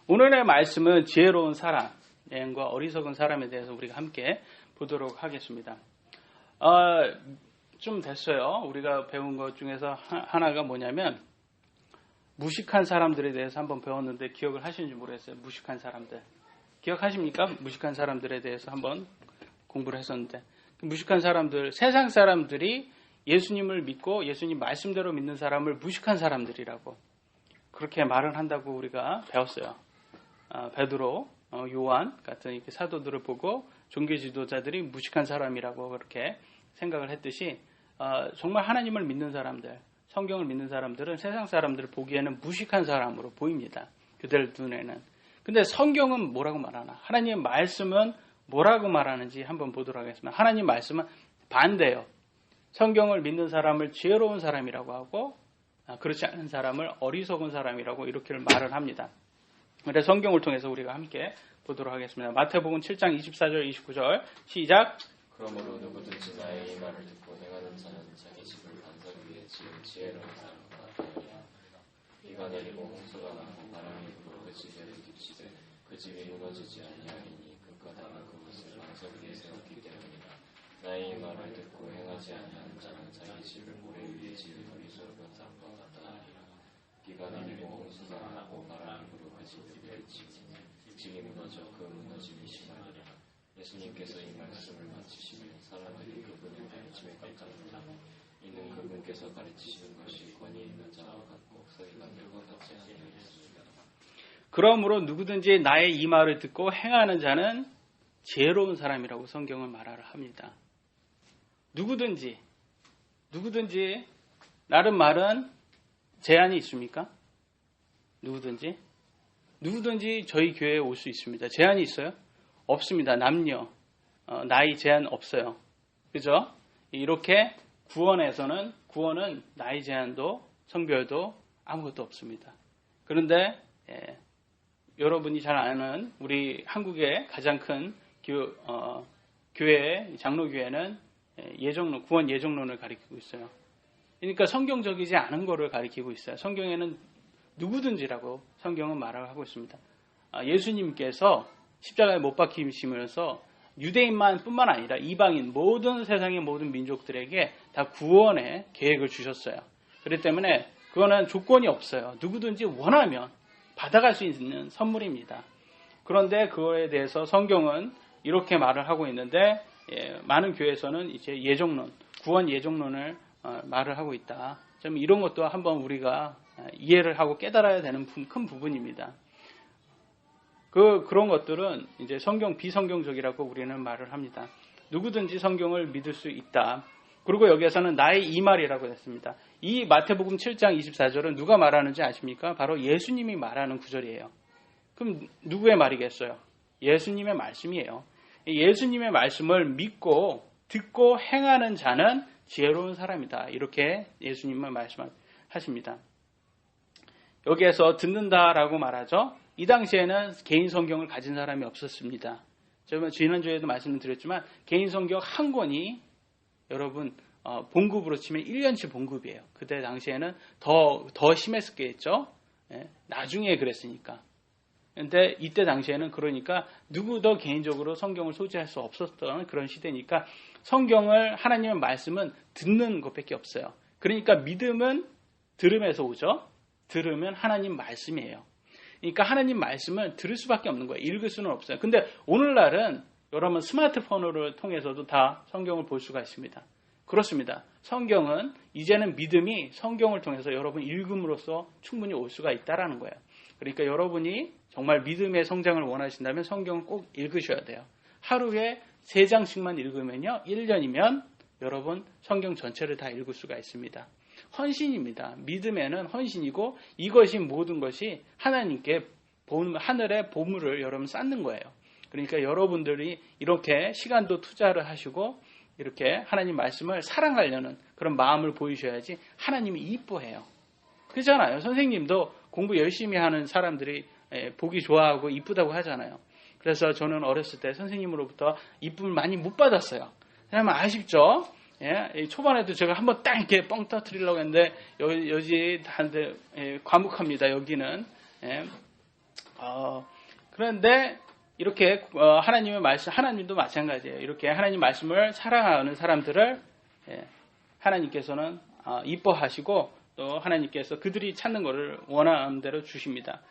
오늘의 말씀은 지혜로운 사람과 어리석은 사람에 대해서 우리가 함께 보도록 하겠습니다. 좀 됐어요. 우리가 배운 것 중에서 하나가 뭐냐면 무식한 사람들에 대해서 한번 배웠는데 기억을 하시는지 모르겠어요. 무식한 사람들. 기억하십니까? 무식한 사람들에 대해서 한번 공부를 했었는데 무식한 사람들, 세상 사람들이 예수님을 믿고 예수님 말씀대로 믿는 사람을 무식한 사람들이라고 그렇게 말을 한다고 우리가 배웠어요. 베드로, 요한 같은 이렇게 사도들을 보고 종교 지도자들이 무식한 사람이라고 그렇게 생각을 했듯이 정말 하나님을 믿는 사람들, 성경을 믿는 사람들은 세상 사람들을 보기에는 무식한 사람으로 보입니다. 그들 눈에는. 근데 성경은 뭐라고 말하나? 하나님의 말씀은 뭐라고 말하는지 한번 보도록 하겠습니다. 하나님 말씀은 반대예요. 성경을 믿는 사람을 지혜로운 사람이라고 하고 그렇지 않은 사람을 어리석은 사람이라고 이렇게 말을 합니다. 그래서 성경을 통해서 우리가 함께 보도록 하겠습니다. 마태복음 7장 24절 29절 시작. 그러므로 누구든지 나의 이 말을 듣고 행하는 자는 자기 집을 반석 위에 지은 지혜로운 사람과 같으리라. 비가 내리고 홍수가 나고 바람이 불어 그 집에를 뒤치되 그 집이 무너지지 아니하리니 그가 다만 그것을 반석 위에 세웠기 때문이라. 나의 이 말을 듣고 행하지 아니하는 자는 자기 집을 모래 위에 지은 어리석은 사람과 같다 하리라. 비가 내리고 홍수가 나고 바람이 불어 그 집을 뒤치니 집이 무너져 그 무너짐이 심하리라. 예수님께서 이 말씀을 마치시면 사람들이 그분을 가르침에 깜짝 놀라 이는 그분께서 가르치시는 것이 권위 있는 자와 같고 소리가 별것 같지 아니하였습니다. 그러므로 누구든지 나의 이 말을 듣고 행하는 자는 지혜로운 사람이라고 성경은 말하려 합니다. 누구든지 나름 말은 제한이 있습니까? 누구든지 저희 교회에 올 수 있습니다. 제한이 있어요? 없습니다. 남녀, 나이 제한 없어요. 그죠? 이렇게 구원은 나이 제한도 성별도 아무것도 없습니다. 그런데 여러분이 잘 아는 우리 한국의 가장 큰 교회, 장로교회는 구원 예정론을 가리키고 있어요. 그러니까 성경적이지 않은 거를 가리키고 있어요. 성경에는 누구든지라고 성경은 말을 하고 있습니다. 예수님께서 십자가에 못 박히시면서 유대인만 뿐만 아니라 이방인 모든 세상의 모든 민족들에게 다 구원의 계획을 주셨어요. 그렇기 때문에 그거는 조건이 없어요. 누구든지 원하면 받아갈 수 있는 선물입니다. 그런데 그거에 대해서 성경은 이렇게 말을 하고 있는데 많은 교회에서는 이제 구원 예정론을 말을 하고 있다. 좀 이런 것도 한번 우리가 이해를 하고 깨달아야 되는 큰 부분입니다. 그런 것들은 이제 비성경적이라고 우리는 말을 합니다. 누구든지 성경을 믿을 수 있다. 그리고 여기에서는 나의 이 말이라고 했습니다. 이 마태복음 7장 24절은 누가 말하는지 아십니까? 바로 예수님이 말하는 구절이에요. 그럼 누구의 말이겠어요? 예수님의 말씀이에요. 예수님의 말씀을 믿고 듣고 행하는 자는 지혜로운 사람이다. 이렇게 예수님은 말씀하십니다. 여기에서 듣는다라고 말하죠. 이 당시에는 개인 성경을 가진 사람이 없었습니다. 제가 지난주에도 말씀드렸지만 개인 성경 한 권이 여러분 봉급으로 치면 1년치 봉급이에요. 그때 당시에는 더 심했겠죠. 나중에 그랬으니까. 근데 이때 당시에는 그러니까 누구도 개인적으로 성경을 소지할 수 없었던 그런 시대니까 성경을 하나님의 말씀은 듣는 것밖에 없어요. 그러니까 믿음은 들음에서 오죠. 들으면 하나님 말씀이에요. 그러니까 하나님 말씀을 들을 수밖에 없는 거예요. 읽을 수는 없어요. 근데 오늘날은 여러분 스마트폰을 통해서도 다 성경을 볼 수가 있습니다. 그렇습니다. 성경은 이제는 믿음이 성경을 통해서 여러분 읽음으로써 충분히 올 수가 있다라는 거예요. 그러니까 여러분이 정말 믿음의 성장을 원하신다면 성경을 꼭 읽으셔야 돼요. 하루에 3장씩만 읽으면요. 1년이면 여러분 성경 전체를 다 읽을 수가 있습니다. 헌신입니다. 믿음에는 헌신이고 이것이 모든 것이 하나님께 하늘의 보물을 여러분 쌓는 거예요. 그러니까 여러분들이 이렇게 시간도 투자를 하시고 이렇게 하나님 말씀을 사랑하려는 그런 마음을 보이셔야지 하나님이 이뻐해요. 그렇잖아요. 선생님도 공부 열심히 하는 사람들이 보기 좋아하고 이쁘다고 하잖아요. 그래서 저는 어렸을 때 선생님으로부터 이쁨을 많이 못 받았어요. 왜냐면 아쉽죠? 초반에도 제가 한번 딱 이렇게 뻥 터뜨리려고 했는데 여기한테 과묵합니다. 여기는 그런데 이렇게 하나님의 말씀, 하나님도 마찬가지예요. 이렇게 하나님 말씀을 사랑하는 사람들을 하나님께서는 이뻐하시고 또 하나님께서 그들이 찾는 것을 원하는 대로 주십니다.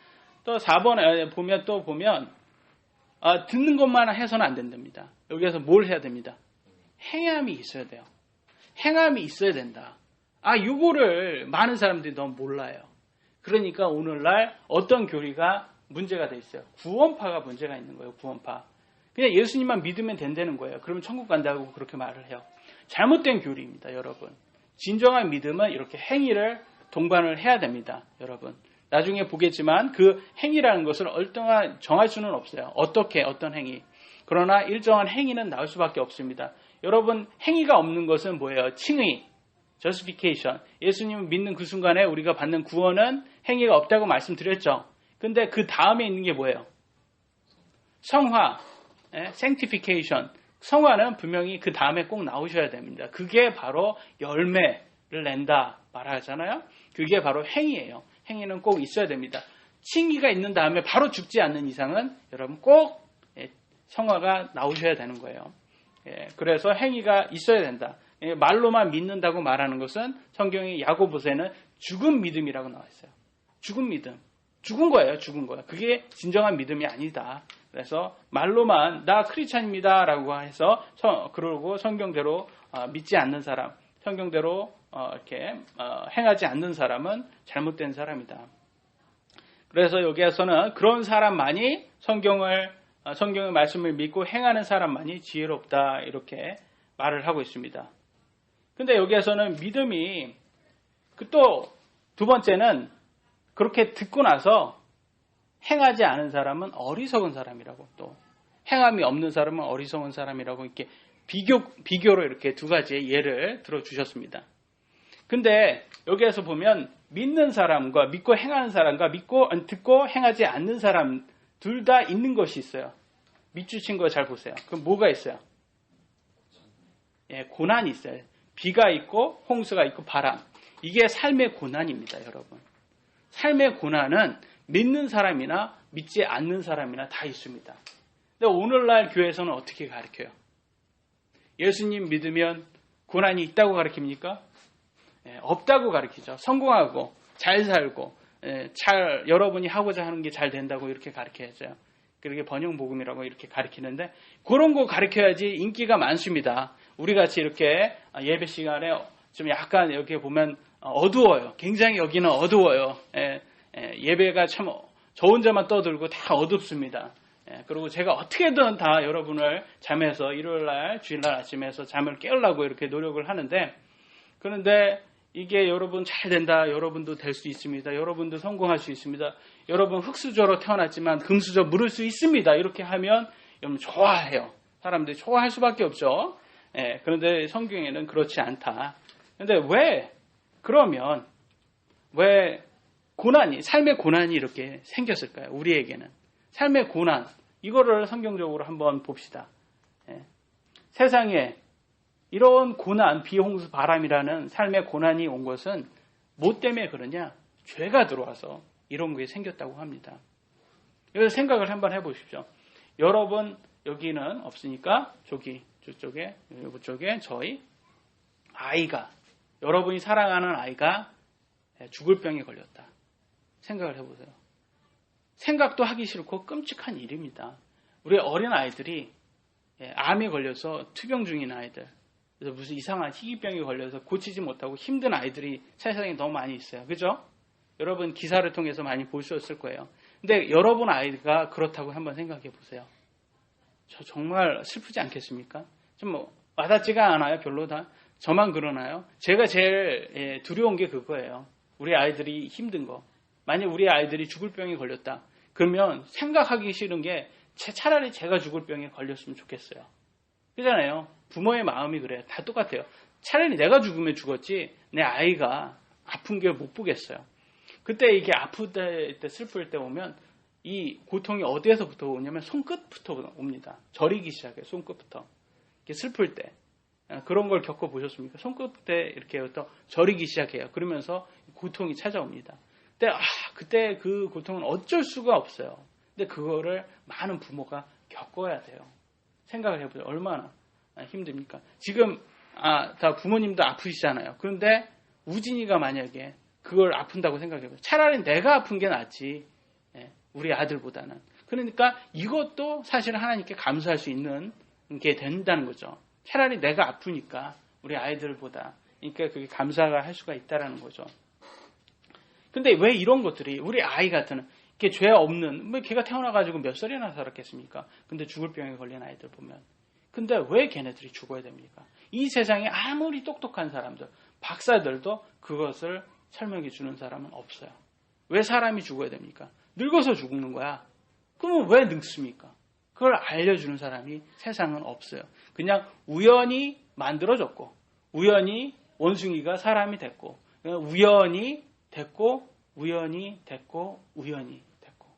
또 4번에 보면 듣는 것만 해서는 안 된답니다. 여기에서 뭘 해야 됩니다? 행함이 있어야 돼요. 행함이 있어야 된다. 이거를 많은 사람들이 너무 몰라요. 그러니까 오늘날 어떤 교리가 문제가 돼 있어요. 구원파가 문제가 있는 거예요. 구원파. 그냥 예수님만 믿으면 된다는 거예요. 그러면 천국 간다고 그렇게 말을 해요. 잘못된 교리입니다, 여러분. 진정한 믿음은 이렇게 행위를 동반을 해야 됩니다, 여러분. 나중에 보겠지만 그 행위라는 것을 얼등한 정할 수는 없어요. 어떻게 어떤 행위. 그러나 일정한 행위는 나올 수밖에 없습니다. 여러분, 행위가 없는 것은 뭐예요? 칭의, justification. 예수님을 믿는 그 순간에 우리가 받는 구원은 행위가 없다고 말씀드렸죠. 근데 그 다음에 있는 게 뭐예요? 성화, sanctification. 성화는 분명히 그 다음에 꼭 나오셔야 됩니다. 그게 바로 열매를 낸다 말하잖아요. 그게 바로 행위예요. 행위는 꼭 있어야 됩니다. 칭의가 있는 다음에 바로 죽지 않는 이상은 여러분 꼭 성화가 나오셔야 되는 거예요. 그래서 행위가 있어야 된다. 말로만 믿는다고 말하는 것은 성경의 야고보서에는 죽은 믿음이라고 나와 있어요. 죽은 믿음. 죽은 거예요. 죽은 거예요. 그게 진정한 믿음이 아니다. 그래서 말로만 나 크리스찬입니다 라고 해서 그러고 성경대로 믿지 않는 사람, 성경대로 이렇게 행하지 않는 사람은 잘못된 사람이다. 그래서 여기에서는 그런 사람만이 성경의 말씀을 믿고 행하는 사람만이 지혜롭다 이렇게 말을 하고 있습니다. 근데 여기에서는 믿음이 또 두 번째는 그렇게 듣고 나서 행하지 않은 사람은 어리석은 사람이라고, 또 행함이 없는 사람은 어리석은 사람이라고 이렇게 비교로 이렇게 두 가지의 예를 들어주셨습니다. 근데 여기에서 보면 믿는 사람과 믿고 행하는 사람과 듣고 행하지 않는 사람 둘 다 있는 것이 있어요. 밑줄친 거 잘 보세요. 그럼 뭐가 있어요? 고난이 있어요. 비가 있고 홍수가 있고 바람. 이게 삶의 고난입니다, 여러분. 삶의 고난은 믿는 사람이나 믿지 않는 사람이나 다 있습니다. 근데 오늘날 교회에서는 어떻게 가르쳐요? 예수님 믿으면 고난이 있다고 가르칩니까? 없다고 가르치죠. 성공하고 잘 살고 여러분이 하고자 하는 게 잘 된다고 이렇게 가르쳐야죠. 그렇게 번영복음이라고 이렇게 가르치는데 그런 거 가르쳐야지 인기가 많습니다. 우리같이 이렇게 예배 시간에 좀 약간 이렇게 보면 어두워요. 굉장히 여기는 어두워요. 예배가 참 저 혼자만 떠들고 다 어둡습니다. 그리고 제가 어떻게든 다 여러분을 잠에서 일요일날 주일날 아침에서 잠을 깨우려고 이렇게 노력을 하는데, 그런데 이게 여러분 잘 된다. 여러분도 될 수 있습니다. 여러분도 성공할 수 있습니다. 여러분 흙수저로 태어났지만 금수저 물을 수 있습니다. 이렇게 하면 여러분 좋아해요. 사람들이 좋아할 수밖에 없죠. 그런데 성경에는 그렇지 않다. 그런데 그러면 왜 삶의 고난이 이렇게 생겼을까요? 우리에게는. 삶의 고난, 이거를 성경적으로 한번 봅시다. 세상에 이런 고난, 비홍수, 바람이라는 삶의 고난이 온 것은 뭐 때문에 그러냐? 죄가 들어와서 이런 게 생겼다고 합니다. 여기서 생각을 한번 해보십시오. 여러분 여기는 없으니까 저쪽에 저희 아이가, 여러분이 사랑하는 아이가 죽을 병에 걸렸다. 생각을 해보세요. 생각도 하기 싫고 끔찍한 일입니다. 우리 어린 아이들이 암에 걸려서 투병 중인 아이들, 그래서 무슨 이상한 희귀병에 걸려서 고치지 못하고 힘든 아이들이 세상에 너무 많이 있어요. 그죠? 여러분 기사를 통해서 많이 보셨을 거예요. 근데 여러분 아이가 그렇다고 한번 생각해 보세요. 저 정말 슬프지 않겠습니까? 좀 와닿지가 않아요, 별로 다. 저만 그러나요? 제가 제일 두려운 게 그거예요. 우리 아이들이 힘든 거. 만약 우리 아이들이 죽을 병에 걸렸다. 그러면 생각하기 싫은 게 차라리 제가 죽을 병에 걸렸으면 좋겠어요. 그잖아요. 부모의 마음이 그래요. 다 똑같아요. 차라리 내가 죽으면 죽었지 내 아이가 아픈 게 못 보겠어요. 그때 이게 아플 때 슬플 때 오면 이 고통이 어디에서부터 오냐면 손끝부터 옵니다. 저리기 시작해요. 손끝부터. 이렇게 슬플 때. 그런 걸 겪어보셨습니까? 손끝에 이렇게 저리기 시작해요. 그러면서 고통이 찾아옵니다. 그때 그 고통은 어쩔 수가 없어요. 근데 그거를 많은 부모가 겪어야 돼요. 생각을 해보세요. 얼마나 힘듭니까? 지금 다 부모님도 아프시잖아요. 그런데 우진이가 만약에 그걸 아픈다고 생각해보세요. 차라리 내가 아픈 게 낫지. 우리 아들보다는. 그러니까 이것도 사실 하나님께 감사할 수 있는 게 된다는 거죠. 차라리 내가 아프니까 우리 아이들보다. 그러니까 그게 감사가 할 수가 있다라는 거죠. 근데 왜 이런 것들이 우리 아이 같은 게 죄 없는 걔가 태어나가지고 몇 살이나 살았겠습니까? 근데 죽을 병에 걸린 아이들 보면 근데 왜 걔네들이 죽어야 됩니까? 이 세상에 아무리 똑똑한 사람들 박사들도 그것을 설명해 주는 사람은 없어요. 왜 사람이 죽어야 됩니까? 늙어서 죽는 거야. 그러면 왜 늙습니까? 그걸 알려주는 사람이 세상은 없어요. 그냥 우연히 만들어졌고 우연히 원숭이가 사람이 됐고 우연히 됐고 우연히 됐고 우연히 됐고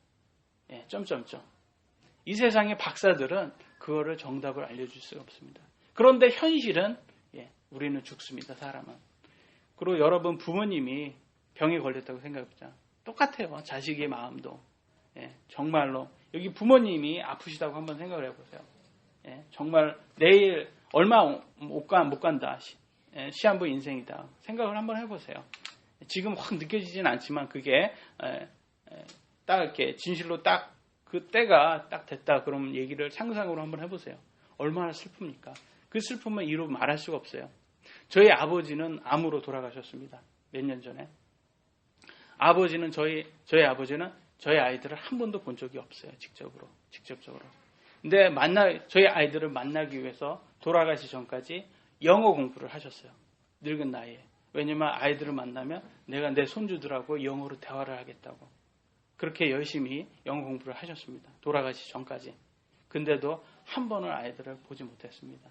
점점점. 이 세상의 박사들은 그거를 정답을 알려줄 수가 없습니다. 그런데 현실은 우리는 죽습니다. 사람은. 그리고 여러분 부모님이 병에 걸렸다고 생각해보자. 똑같아요. 자식의 마음도. 정말로 여기 부모님이 아프시다고 한번 생각을 해보세요. 정말 내일 얼마 못 간다. 시한부 인생이다. 생각을 한번 해보세요. 지금 확 느껴지진 않지만 그게 딱 이렇게 진실로 딱 그 때가 딱 됐다. 그러면 얘기를 상상으로 한번 해보세요. 얼마나 슬픕니까? 그 슬픔은 이루 말할 수가 없어요. 저희 아버지는 암으로 돌아가셨습니다. 몇 년 전에. 저희 아버지는 저희 아이들을 한 번도 본 적이 없어요. 직접적으로. 근데 저희 아이들을 만나기 위해서 돌아가시 전까지 영어 공부를 하셨어요. 늙은 나이에. 왜냐면 아이들을 만나면 내가 내 손주들하고 영어로 대화를 하겠다고. 그렇게 열심히 영어 공부를 하셨습니다. 돌아가시 전까지. 근데도 한 번은 아이들을 보지 못했습니다.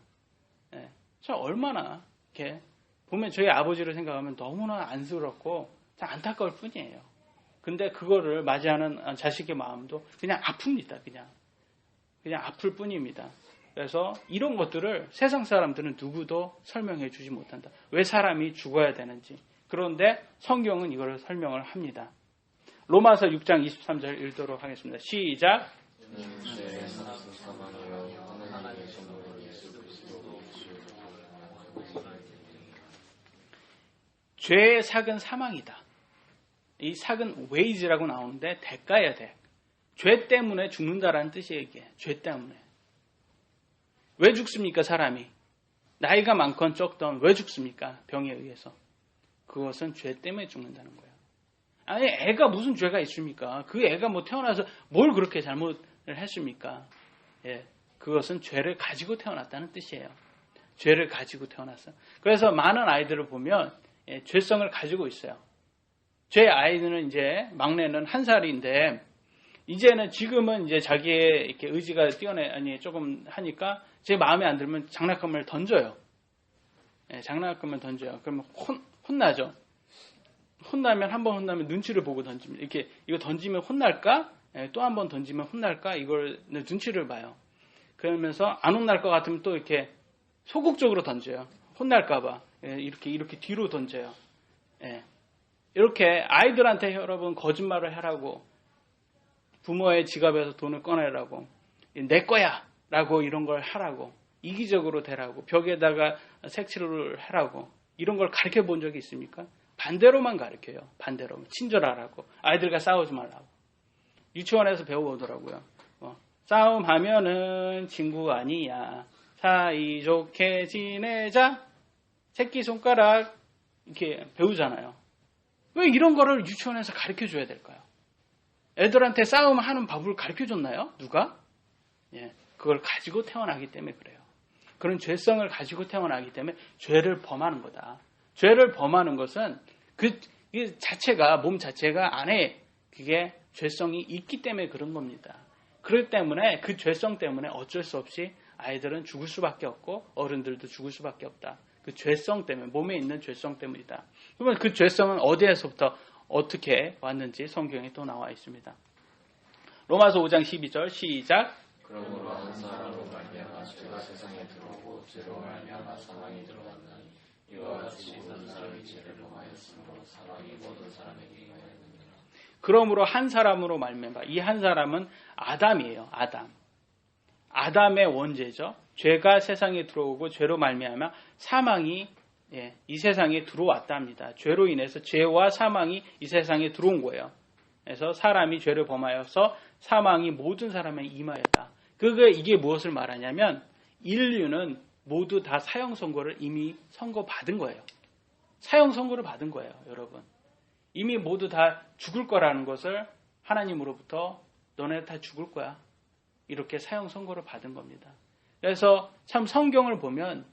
저 얼마나 이렇게 보면 저희 아버지를 생각하면 너무나 안쓰럽고 안타까울 뿐이에요. 근데 그거를 맞이하는 자식의 마음도 그냥 아픕니다. 그냥 아플 뿐입니다. 그래서 이런 것들을 세상 사람들은 누구도 설명해 주지 못한다. 왜 사람이 죽어야 되는지. 그런데 성경은 이걸 설명을 합니다. 로마서 6장 23절 읽도록 하겠습니다. 시작. 죄의 삭은 사망이다. 이 삭은 웨이즈라고 나오는데 대가야 돼. 죄 때문에 죽는다라는 뜻이에요. 이게. 죄 때문에. 왜 죽습니까 사람이? 나이가 많건 적던 왜 죽습니까? 병에 의해서. 그것은 죄 때문에 죽는다는 거예요. 아니 애가 무슨 죄가 있습니까? 그 애가 태어나서 뭘 그렇게 잘못을 했습니까? 그것은 죄를 가지고 태어났다는 뜻이에요. 죄를 가지고 태어났어. 그래서 많은 아이들을 보면 죄성을 가지고 있어요. 제 아이들은 이제 막내는 1살인데 이제는 지금은 이제 자기의 이렇게 의지가 조금 하니까 제 마음에 안 들면 장난감을 던져요. 장난감을 던져요. 그러면 혼나죠. 혼나면 한 번 혼나면 눈치를 보고 던집니다. 이렇게 이거 던지면 혼날까? 또 한 번 던지면 혼날까? 이걸 눈치를 봐요. 그러면서 안 혼날 것 같으면 또 이렇게 소극적으로 던져요. 혼날까봐 이렇게 뒤로 던져요. 이렇게 아이들한테 여러분 거짓말을 하라고 부모의 지갑에서 돈을 꺼내라고 내 거야 라고 이런 걸 하라고 이기적으로 대라고 벽에다가 색칠을 하라고 이런 걸 가르쳐 본 적이 있습니까? 반대로만 가르쳐요. 반대로 친절하라고 아이들과 싸우지 말라고 유치원에서 배워오더라고요. 싸움하면은 친구 아니야. 사이좋게 지내자. 새끼손가락 이렇게 배우잖아요. 왜 이런 거를 유치원에서 가르쳐줘야 될까요? 애들한테 싸움하는 법을 가르쳐줬나요? 누가? 그걸 가지고 태어나기 때문에 그래요. 그런 죄성을 가지고 태어나기 때문에 죄를 범하는 거다. 죄를 범하는 것은 그 자체가 몸 자체가 안에 그게 죄성이 있기 때문에 그런 겁니다. 그렇기 때문에 그 죄성 때문에 어쩔 수 없이 아이들은 죽을 수밖에 없고 어른들도 죽을 수밖에 없다. 그 죄성 때문에 몸에 있는 죄성 때문이다. 그러면 그 죄성은 어디에서부터 어떻게 왔는지 성경에 또 나와 있습니다. 로마서 5장 12절 시작. 그러므로 한 사람으로 말미암아 죄가 세상에 들어오고 죄로 말미암아 사망이 들어왔나니 이와 같이 모든 사람이 죄를 범하였으므로 사망이 모든 사람에게 임하였느니라. 그러므로 한 사람으로 말미암아. 이 한 사람은 아담이에요. 아담의 원죄죠. 죄가 세상에 들어오고 죄로 말미암아 사망이 이 세상에 들어왔답니다. 죄로 인해서 죄와 사망이 이 세상에 들어온 거예요. 그래서 사람이 죄를 범하여서 사망이 모든 사람에 임하였다. 이게 무엇을 말하냐면 인류는 모두 다 사형 선고를 이미 선고받은 거예요. 사형 선고를 받은 거예요, 여러분. 이미 모두 다 죽을 거라는 것을 하나님으로부터 너네 다 죽을 거야. 이렇게 사형 선고를 받은 겁니다. 그래서 참 성경을 보면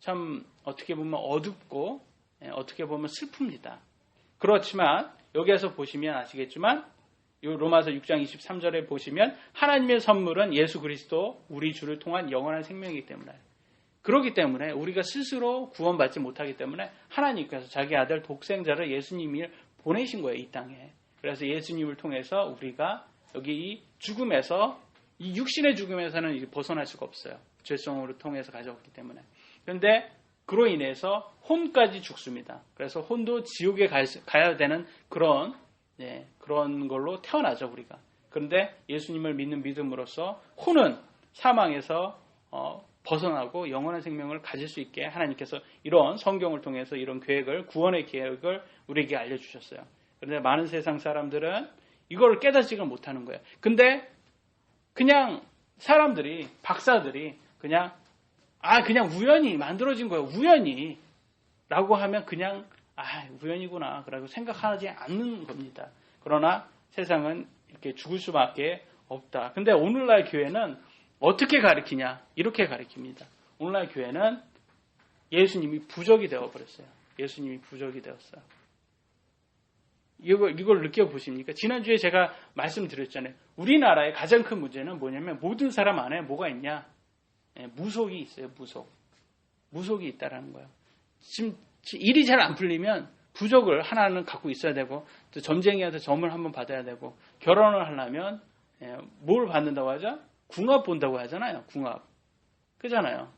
참 어떻게 보면 어둡고 어떻게 보면 슬픕니다. 그렇지만 여기에서 보시면 아시겠지만 이 로마서 6장 23절에 보시면 하나님의 선물은 예수 그리스도 우리 주를 통한 영원한 생명이기 때문에 그렇기 때문에 우리가 스스로 구원받지 못하기 때문에 하나님께서 자기 아들 독생자를 예수님을 보내신 거예요. 이 땅에. 그래서 예수님을 통해서 우리가 여기 이 죽음에서 이 육신의 죽음에서는 벗어날 수가 없어요. 죄성으로 통해서 가져왔기 때문에. 그런데 그로 인해서 혼까지 죽습니다. 그래서 혼도 지옥에 가야 되는 그런 걸로 태어나죠, 우리가. 그런데 예수님을 믿는 믿음으로써 혼은 사망에서 벗어나고 영원한 생명을 가질 수 있게 하나님께서 이런 성경을 통해서 이런 계획을, 구원의 계획을 우리에게 알려주셨어요. 그런데 많은 세상 사람들은 이걸 깨닫지가 못하는 거예요. 근데 그냥 사람들이, 박사들이 그냥 우연히 만들어진 거예요. 우연히. 라고 하면 그냥, 우연이구나. 그러고 생각하지 않는 겁니다. 그러나 세상은 이렇게 죽을 수밖에 없다. 근데 오늘날 교회는 어떻게 가르치냐? 이렇게 가르칩니다. 오늘날 교회는 예수님이 부적이 되어버렸어요. 예수님이 부적이 되었어요. 이걸 느껴보십니까? 지난주에 제가 말씀드렸잖아요. 우리나라의 가장 큰 문제는 뭐냐면 모든 사람 안에 뭐가 있냐? 무속이 있어요. 무속이 있다라는 거예요. 지금 일이 잘 안 풀리면 부적을 하나는 갖고 있어야 되고 또 점쟁이한테 점을 한번 받아야 되고 결혼을 하려면 뭘 받는다고 하죠? 궁합 본다고 하잖아요. 궁합. 그잖아요.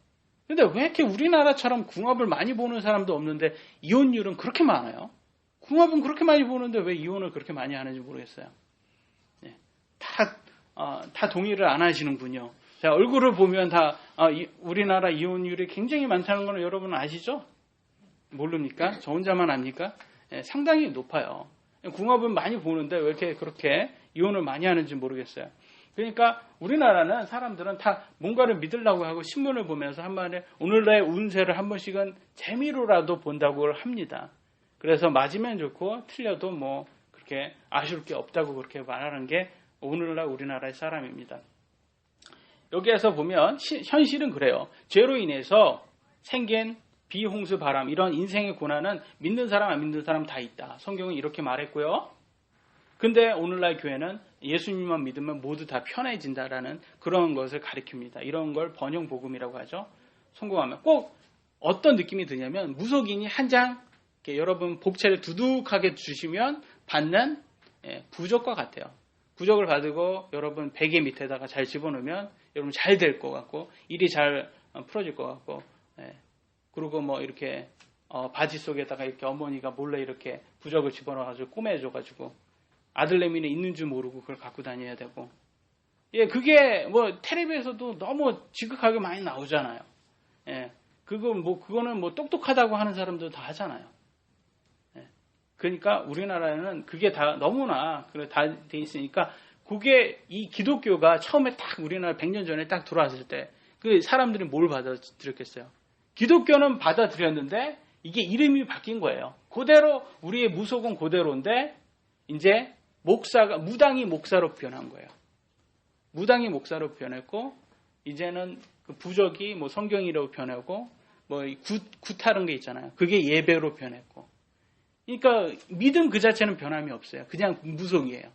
근데 왜 이렇게 우리나라처럼 궁합을 많이 보는 사람도 없는데 이혼율은 그렇게 많아요? 궁합은 그렇게 많이 보는데 왜 이혼을 그렇게 많이 하는지 모르겠어요. 다 동의를 안 하시는군요. 자, 얼굴을 보면 우리나라 이혼율이 굉장히 많다는 거는 여러분 아시죠? 모릅니까? 저 혼자만 압니까? 상당히 높아요. 궁합은 많이 보는데 왜 이렇게 그렇게 이혼을 많이 하는지 모르겠어요. 그러니까 우리나라는 사람들은 다 뭔가를 믿으려고 하고 신문을 보면서 한번에 오늘의 운세를 한 번씩은 재미로라도 본다고 합니다. 그래서 맞으면 좋고 틀려도 뭐 그렇게 아쉬울 게 없다고 그렇게 말하는 게 오늘날 우리나라의 사람입니다. 여기에서 보면 현실은 그래요. 죄로 인해서 생긴 비홍수 바람 이런 인생의 고난은 믿는 사람 안 믿는 사람 다 있다. 성경은 이렇게 말했고요. 근데 오늘날 교회는 예수님만 믿으면 모두 다 편해진다라는 그런 것을 가리킵니다. 이런 걸 번영복음이라고 하죠. 성공하면 꼭 어떤 느낌이 드냐면 무속인이 한 장 여러분 복채를 두둑하게 주시면 받는 부적과 같아요. 부적을 받고 여러분 베개 밑에다가 잘 집어넣으면 여러분 잘 될 것 같고 일이 잘 풀어질 것 같고 그리고 뭐 이렇게 바지 속에다가 이렇게 어머니가 몰래 이렇게 부적을 집어넣어가지고 꼬매줘가지고 아들내미는 있는 줄 모르고 그걸 갖고 다녀야 되고 그게 뭐 텔레비에서도 너무 지극하게 많이 나오잖아요. 그거는 뭐 똑똑하다고 하는 사람도 다 하잖아요. 그러니까 우리나라에는 그게 다 너무나 다 돼 있으니까 그게 이 기독교가 처음에 딱 우리나라 100년 전에 딱 들어왔을 때 그 사람들이 뭘 받아들였겠어요? 기독교는 받아들였는데 이게 이름이 바뀐 거예요. 그대로 우리의 무속은 그대로인데 이제 무당이 목사로 변한 거예요. 무당이 목사로 변했고 이제는 그 부적이 뭐 성경이라고 변하고 뭐 굿하는 게 있잖아요. 그게 예배로 변했고. 그러니까 믿음 그 자체는 변함이 없어요. 그냥 무속이에요.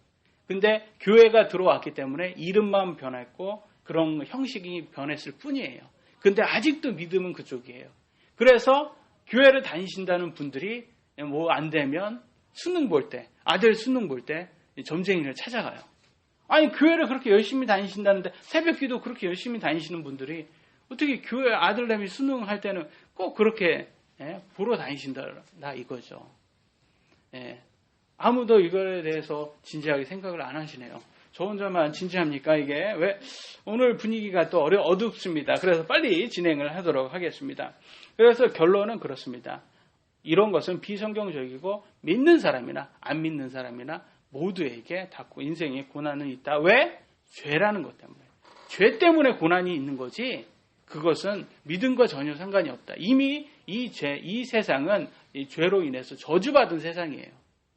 근데 교회가 들어왔기 때문에 이름만 변했고 그런 형식이 변했을 뿐이에요. 근데 아직도 믿음은 그쪽이에요. 그래서 교회를 다니신다는 분들이 뭐 안 되면 수능 볼 때, 아들 수능 볼 때 점쟁이를 찾아가요. 아니 교회를 그렇게 열심히 다니신다는데 새벽기도 그렇게 열심히 다니시는 분들이 어떻게 교회 아들내미 수능할 때는 꼭 그렇게 보러 다니신다 이거죠. 아무도 이거에 대해서 진지하게 생각을 안 하시네요. 저 혼자만 진지합니까 이게? 왜 오늘 분위기가 또 어둡습니다. 그래서 빨리 진행을 하도록 하겠습니다. 그래서 결론은 그렇습니다. 이런 것은 비성경적이고 믿는 사람이나 안 믿는 사람이나 모두에게 다 인생에 고난은 있다. 왜? 죄라는 것 때문에. 죄 때문에 고난이 있는 거지 그것은 믿음과 전혀 상관이 없다. 이미 이 세상은 이 죄로 인해서 저주받은 세상이에요.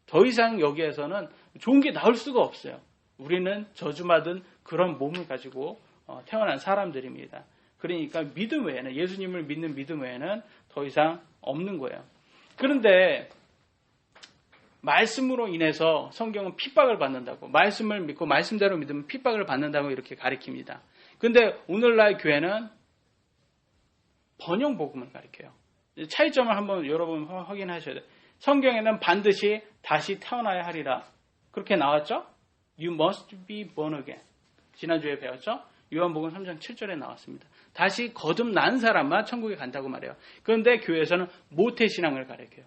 더 이상 여기에서는 좋은 게 나올 수가 없어요. 우리는 저주받은 그런 몸을 가지고 태어난 사람들입니다. 그러니까 믿음 외에는 예수님을 믿는 믿음 외에는 더 이상 없는 거예요. 그런데 말씀으로 인해서 성경은 핍박을 받는다고 말씀을 믿고 말씀대로 믿으면 핍박을 받는다고 이렇게 가리킵니다. 그런데 오늘날 교회는 번영 복음을 가리켜요. 차이점을 한번 여러분 확인하셔야 돼요. 성경에는 반드시 다시 태어나야 하리라 그렇게 나왔죠? You must be born again. 지난주에 배웠죠? 요한복음 3장 7절에 나왔습니다. 다시 거듭난 사람만 천국에 간다고 말해요. 그런데 교회에서는 모태신앙을 가르쳐요.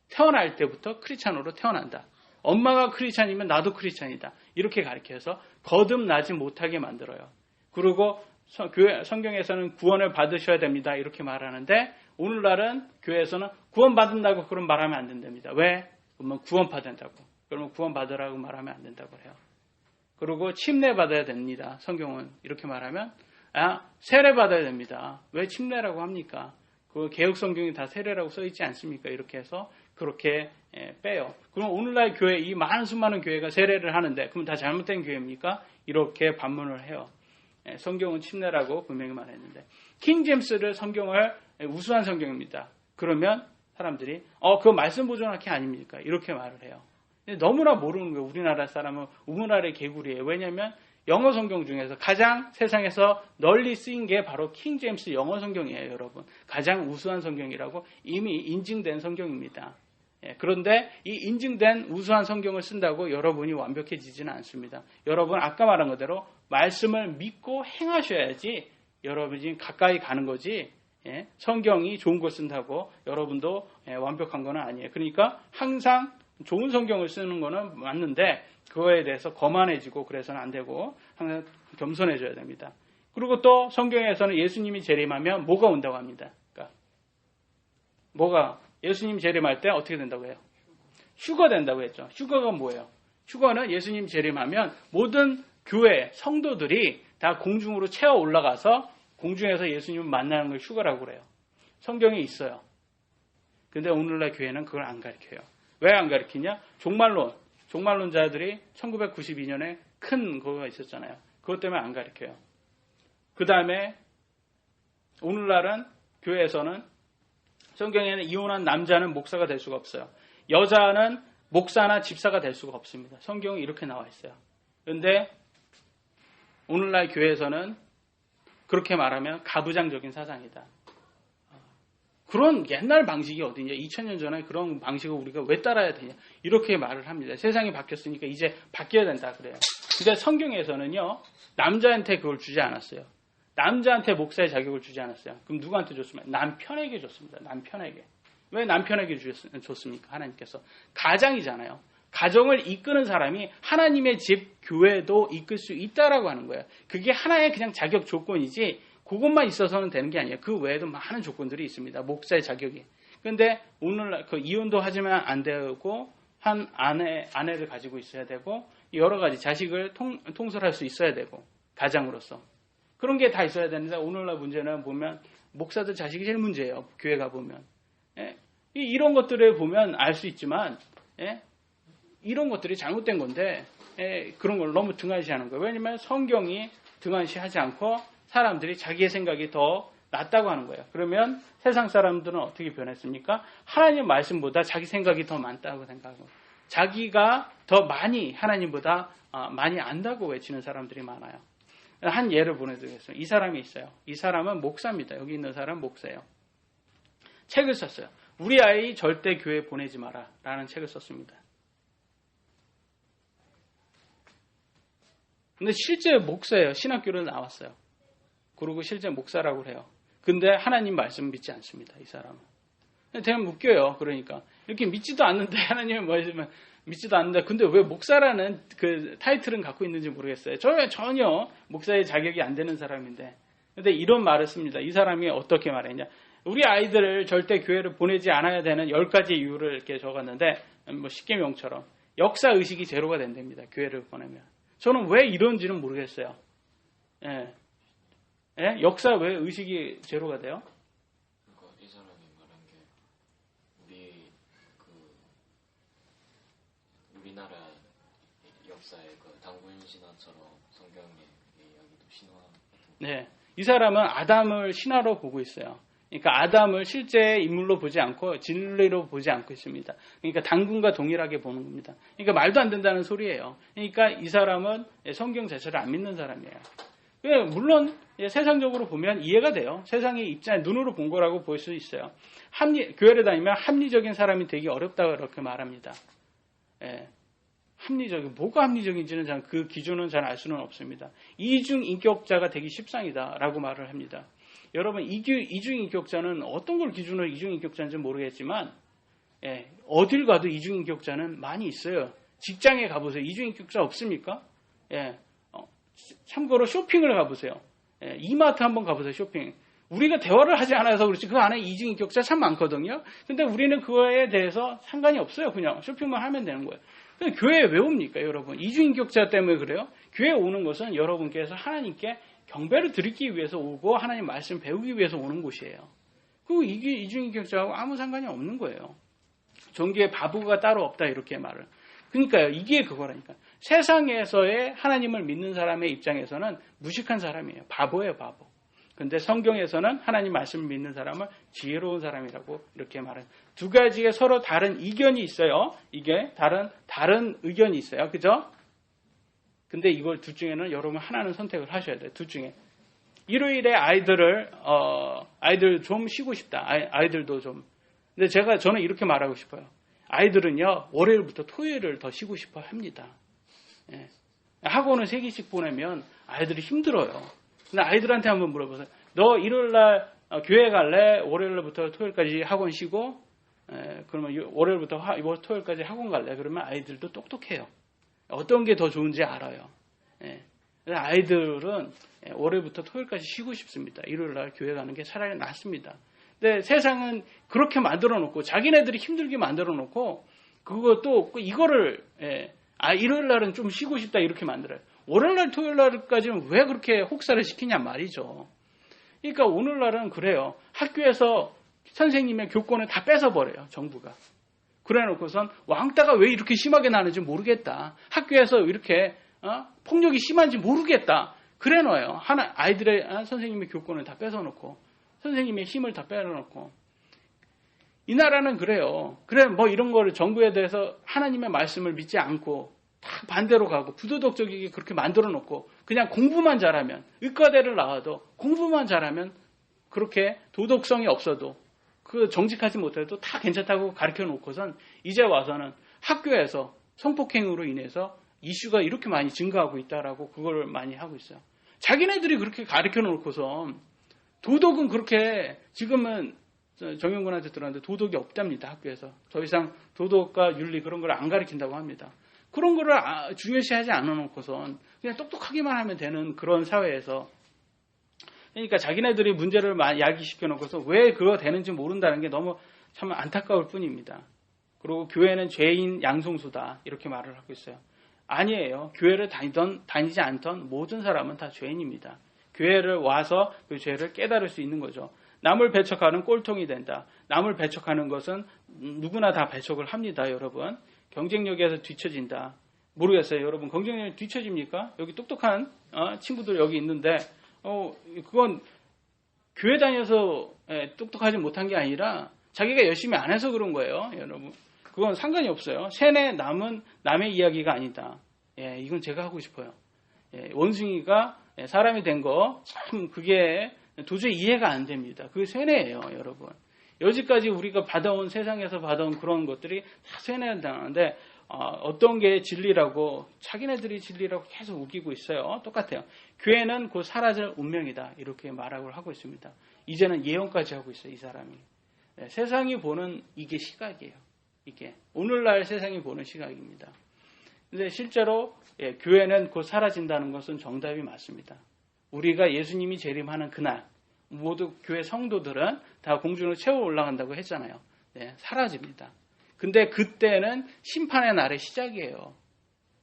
태어날 때부터 크리스찬으로 태어난다. 엄마가 크리스찬이면 나도 크리스찬이다. 이렇게 가르쳐서 거듭나지 못하게 만들어요. 그리고 성경에서는 구원을 받으셔야 됩니다. 이렇게 말하는데 오늘날은 교회에서는 구원받는다고 그런 말하면 안 된답니다. 왜? 그러면 구원받는다고. 그러면 구원받으라고 말하면 안 된다고 해요. 그리고 침례받아야 됩니다. 성경은 이렇게 말하면 세례받아야 됩니다. 왜 침례라고 합니까? 그 개혁 성경이 다 세례라고 써 있지 않습니까? 이렇게 해서 그렇게 빼요. 그럼 오늘날 교회 이 많은 수많은 교회가 세례를 하는데 그럼 다 잘못된 교회입니까? 이렇게 반문을 해요. 성경은 침례라고 분명히 말했는데 킹 제임스를 성경을 우수한 성경입니다. 그러면 사람들이 그거 말씀 보존학회 아닙니까? 이렇게 말을 해요. 너무나 모르는 거예요. 우리나라 사람은 우물아래 개구리예요. 왜냐하면 영어 성경 중에서 가장 세상에서 널리 쓰인 게 바로 킹 제임스 영어 성경이에요. 여러분. 가장 우수한 성경이라고 이미 인증된 성경입니다. 그런데 이 인증된 우수한 성경을 쓴다고 여러분이 완벽해지지는 않습니다. 여러분 아까 말한 것대로 말씀을 믿고 행하셔야지 여러분이 가까이 가는 거지 성경이 좋은 걸 쓴다고 여러분도 완벽한 건 아니에요. 그러니까 항상 좋은 성경을 쓰는 거는 맞는데 그거에 대해서 거만해지고 그래서는 안 되고 항상 겸손해져야 됩니다. 그리고 또 성경에서는 예수님이 재림하면 뭐가 온다고 합니다. 그러니까 예수님 재림할 때 어떻게 된다고 해요? 휴거 된다고 했죠. 휴거가 뭐예요? 휴거는 예수님 재림하면 모든 교회 성도들이 다 공중으로 채워 올라가서 공중에서 예수님을 만나는 걸 휴거라고 그래요. 성경에 있어요. 근데 오늘날 교회는 그걸 안 가르쳐요. 왜 안 가르치냐? 종말론자들이 1992년에 큰 거가 있었잖아요. 그것 때문에 안 가르쳐요. 그 다음에 오늘날은 교회에서는 성경에는 이혼한 남자는 목사가 될 수가 없어요. 여자는 목사나 집사가 될 수가 없습니다. 성경이 이렇게 나와 있어요. 그런데 오늘날 교회에서는 그렇게 말하면 가부장적인 사상이다. 그런 옛날 방식이 어디냐? 2000년 전에 그런 방식을 우리가 왜 따라야 되냐? 이렇게 말을 합니다. 세상이 바뀌었으니까 이제 바뀌어야 된다 그래요. 근데 성경에서는요. 남자한테 그걸 주지 않았어요. 남자한테 목사의 자격을 주지 않았어요. 그럼 누구한테 줬습니까? 남편에게 줬습니다. 남편에게. 왜 남편에게 줬습니까? 하나님께서. 가장이잖아요. 가정을 이끄는 사람이 하나님의 집, 교회도 이끌 수 있다라고 하는 거예요. 그게 하나의 그냥 자격 조건이지 그것만 있어서는 되는 게 아니에요. 그 외에도 많은 조건들이 있습니다. 목사의 자격이. 그런데 오늘날 이혼도 하지만 안 되고 한 아내를 가지고 있어야 되고 여러 가지 자식을 통솔할 수 있어야 되고 가장으로서. 그런 게 다 있어야 되는데 오늘날 문제는 보면 목사들 자식이 제일 문제예요. 교회 가보면. 이런 것들을 보면 알 수 있지만 이런 것들이 잘못된 건데 그런 걸 너무 등한시하는 거예요. 왜냐하면 성경이 등한시하지 않고 사람들이 자기의 생각이 더 낫다고 하는 거예요. 그러면 세상 사람들은 어떻게 변했습니까? 하나님 말씀보다 자기 생각이 더 많다고 생각하고 자기가 더 많이 하나님보다 많이 안다고 외치는 사람들이 많아요. 한 예를 보내드리겠습니다. 이 사람이 있어요. 이 사람은 목사입니다. 여기 있는 사람은 목사예요. 책을 썼어요. 우리 아이 절대 교회 보내지 마라 라는 책을 썼습니다. 근데 실제 목사예요. 신학교를 나왔어요. 그리고 실제 목사라고 해요. 근데 하나님 말씀 믿지 않습니다. 이 사람은. 되면 묶여요. 그러니까 이렇게 믿지도 않는데 하나님의 말씀은 믿지도 않는다. 근데 왜 목사라는 그 타이틀은 갖고 있는지 모르겠어요. 전혀 목사의 자격이 안 되는 사람인데. 근데 이런 말을 씁니다. 이 사람이 어떻게 말했냐. 우리 아이들을 절대 교회를 보내지 않아야 되는 10가지 이유를 이렇게 적었는데, 뭐 십계명처럼 역사 의식이 제로가 된답니다. 교회를 보내면. 저는 왜 이런지는 모르겠어요. 예. 예? 역사 왜 의식이 제로가 돼요? 그러니까 이 사람이 말한 게 우리나라 역사의 그 당군 신화처럼 성경의 이야기도 신화 같은 거. 네. 이 사람은 아담을 신화로 보고 있어요. 그러니까 아담을 실제 인물로 보지 않고 진리로 보지 않고 있습니다. 그러니까 당군과 동일하게 보는 겁니다. 그러니까 말도 안 된다는 소리예요. 그러니까 이 사람은 성경 자체를 안 믿는 사람이에요. 물론 세상적으로 보면 이해가 돼요. 세상의 입장에 눈으로 본 거라고 볼 수 있어요. 교회를 다니면 합리적인 사람이 되기 어렵다고 이렇게 말합니다. 예. 합리적인, 뭐가 합리적인지는 그 기준은 잘 알 수는 없습니다. 이중인격자가 되기 십상이다라고 말을 합니다. 여러분, 이중인격자는 어떤 걸 기준으로 이중인격자인지 모르겠지만, 예, 어딜 가도 이중인격자는 많이 있어요. 직장에 가보세요. 이중인격자 없습니까? 예, 참고로 쇼핑을 가보세요. 예, 이마트 한번 가보세요. 쇼핑. 우리가 대화를 하지 않아서 그렇지 그 안에 이중인격자 참 많거든요. 근데 우리는 그거에 대해서 상관이 없어요. 그냥 쇼핑만 하면 되는 거예요. 근데 교회에 왜 옵니까, 여러분? 이중인격자 때문에 그래요? 교회에 오는 것은 여러분께서 하나님께 경배를 드리기 위해서 오고 하나님 말씀 배우기 위해서 오는 곳이에요. 그리고 이게 이중인격자하고 아무 상관이 없는 거예요. 종교에 바보가 따로 없다 이렇게 말을. 그러니까요. 이게 그거라니까. 세상에서의 하나님을 믿는 사람의 입장에서는 무식한 사람이에요. 바보예요, 바보. 근데 성경에서는 하나님 말씀을 믿는 사람을 지혜로운 사람이라고 이렇게 말해요. 두 가지의 서로 다른 이견이 있어요. 이게 다른 의견이 있어요. 그죠? 근데 이걸 둘 중에는 여러분 하나는 선택을 하셔야 돼요. 둘 중에. 일요일에 아이들 좀 쉬고 싶다. 아이들도 좀. 근데 저는 이렇게 말하고 싶어요. 아이들은요, 월요일부터 토요일을 더 쉬고 싶어 합니다. 예. 학원을 3개씩 보내면 아이들이 힘들어요. 근데 아이들한테 한번 물어보세요. 너 일요일날 교회 갈래? 월요일부터 토요일까지 학원 쉬고, 그러면 월요일부터 토요일까지 학원 갈래? 그러면 아이들도 똑똑해요. 어떤 게 더 좋은지 알아요. 예. 아이들은 월요일부터 토요일까지 쉬고 싶습니다. 일요일날 교회 가는 게 차라리 낫습니다. 근데 세상은 그렇게 만들어 놓고 자기네들이 힘들게 만들어 놓고 그것도 이거를 일요일날은 좀 쉬고 싶다 이렇게 만들어요. 월요일날 토요일날까지는 왜 그렇게 혹사를 시키냐 말이죠. 그러니까 오늘날은 그래요. 학교에서 선생님의 교권을 다 뺏어버려요. 정부가. 그래놓고선 왕따가 왜 이렇게 심하게 나는지 모르겠다. 학교에서 이렇게 폭력이 심한지 모르겠다. 그래놓아요. 아이들의 선생님의 교권을 다 뺏어놓고 선생님의 힘을 다 빼놓고 이 나라는 그래요. 그래 뭐 이런 거를 정부에 대해서 하나님의 말씀을 믿지 않고 다 반대로 가고 부도덕적이게 그렇게 만들어 놓고 그냥 공부만 잘하면 의과대를 나와도 공부만 잘하면 그렇게 도덕성이 없어도 그 정직하지 못해도 다 괜찮다고 가르쳐 놓고선 이제 와서는 학교에서 성폭행으로 인해서 이슈가 이렇게 많이 증가하고 있다라고 그걸 많이 하고 있어요. 자기네들이 그렇게 가르쳐 놓고선 도덕은 그렇게 지금은 정영근한테 들었는데 도덕이 없답니다. 학교에서. 더 이상 도덕과 윤리 그런 걸 안 가르친다고 합니다. 그런 거를 중요시하지 않아 놓고선 그냥 똑똑하기만 하면 되는 그런 사회에서 그러니까 자기네들이 문제를 야기시켜 놓고서 왜 그거 되는지 모른다는 게 너무 참 안타까울 뿐입니다. 그리고 교회는 죄인 양성수다 이렇게 말을 하고 있어요. 아니에요. 교회를 다니지 않던 모든 사람은 다 죄인입니다. 교회를 와서 그 죄를 깨달을 수 있는 거죠. 남을 배척하는 꼴통이 된다. 남을 배척하는 것은 누구나 다 배척을 합니다. 여러분. 경쟁력에서 뒤처진다. 모르겠어요. 여러분 경쟁력이 뒤처집니까? 여기 똑똑한 친구들 여기 있는데 그건 교회 다녀서 똑똑하지 못한 게 아니라 자기가 열심히 안 해서 그런 거예요. 여러분. 그건 상관이 없어요. 세뇌 남은 남의 이야기가 아니다. 예, 이건 제가 하고 싶어요. 예, 원숭이가 사람이 된 거 참 그게 도저히 이해가 안 됩니다. 그게 세뇌예요, 여러분. 여지까지 우리가 세상에서 받아온 그런 것들이 다 세뇌당하는데 어떤 게 진리라고 자기네들이 진리라고 계속 우기고 있어요. 똑같아요. 교회는 곧 사라질 운명이다. 이렇게 말하고 하고 있습니다. 이제는 예언까지 하고 있어요, 이 사람이. 세상이 보는 이게 시각이에요. 이게 오늘날 세상이 보는 시각입니다. 근데 실제로 교회는 곧 사라진다는 것은 정답이 맞습니다. 우리가 예수님이 재림하는 그날 모두 교회 성도들은 다 공중으로 채워 올라간다고 했잖아요. 사라집니다. 근데 그때는 심판의 날의 시작이에요.